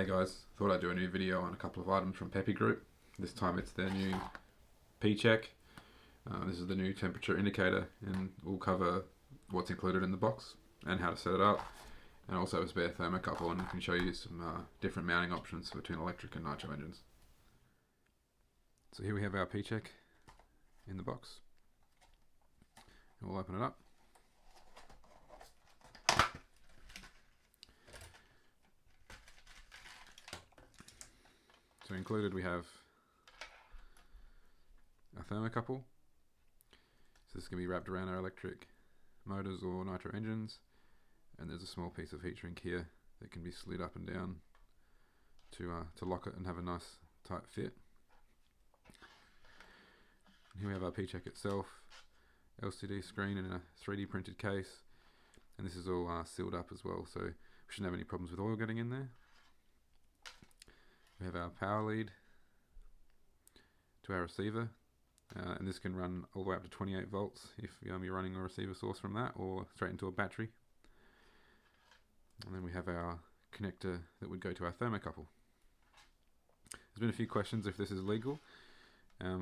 Hey guys, thought I'd do a new video on a couple of items from Pepe Group. This time it's their new P check. This is the new temperature indicator, and we'll cover what's included in the box and how to set it up, and also a spare thermocouple, and I can show you some different mounting options between electric and nitro engines. So here we have our P check in the box, and we'll open it up. So included we have a thermocouple. So this can be wrapped around our electric motors or nitro engines, and there's a small piece of heat shrink here that can be slid up and down to lock it and have a nice tight fit. And here we have our P check itself, LCD screen in a 3D printed case, and this is all sealed up as well, so we shouldn't have any problems with oil getting in there. We have our power lead to our receiver, and this can run all the way up to 28 volts if you're running a receiver source from that, or straight into a battery. And then we have our connector that would go to our thermocouple. There's been a few questions if this is legal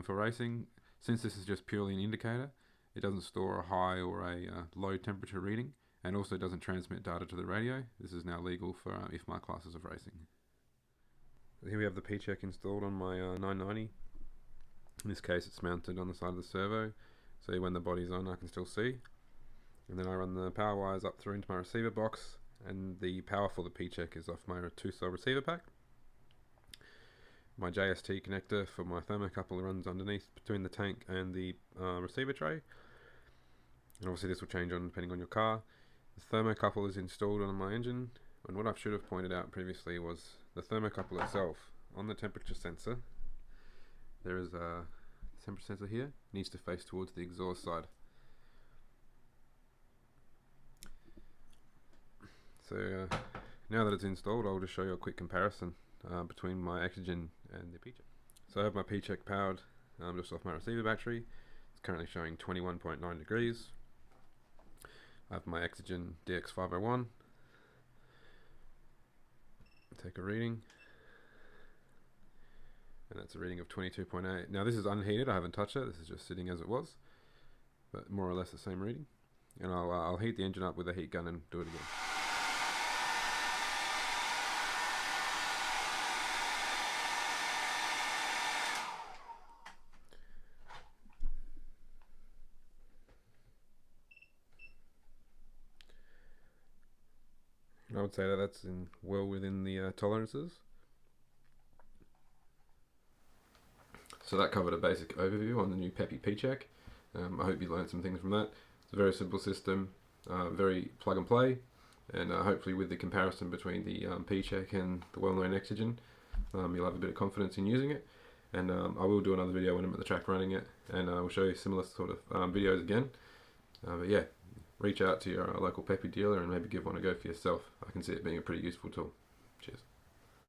for racing. Since this is just purely an indicator, it doesn't store a high or a low temperature reading, and also doesn't transmit data to the radio. This is now legal for IFMAR classes of racing. Here we have the P check installed on my 990. In this case it's mounted on the side of the servo, so when the body's on I can still see. And then I run the power wires up through into my receiver box, and the power for the P check is off my 2-cell receiver pack. My JST connector for my thermocouple runs underneath between the tank and the receiver tray. And obviously this will change on depending on your car. The thermocouple is installed on my engine, and what I should have pointed out previously was the thermocouple itself. On the temperature sensor, there is a temperature sensor here. It needs to face towards the exhaust side. So now that it's installed, I'll just show you a quick comparison between my Exergen and the P check. So I have my P check powered just off my receiver battery. It's currently showing 21.9 degrees. I have my Exergen DX501. Take a reading, and that's a reading of 22.8. Now this is unheated, I haven't touched it, this is just sitting as it was, but more or less the same reading. And I'll heat the engine up with a heat gun and do it again. I would say that that's well within the tolerances. So that covered a basic overview on the new Pepe P check. I hope you learned some things from that. It's a very simple system, very plug and play, and hopefully with the comparison between the P check and the well-known Exergen, you'll have a bit of confidence in using it. And I will do another video when I'm at the track running it, and I will show you similar sort of videos again. But yeah, reach out to your local Pepe dealer and maybe give one a go for yourself. I can see it being a pretty useful tool. Cheers.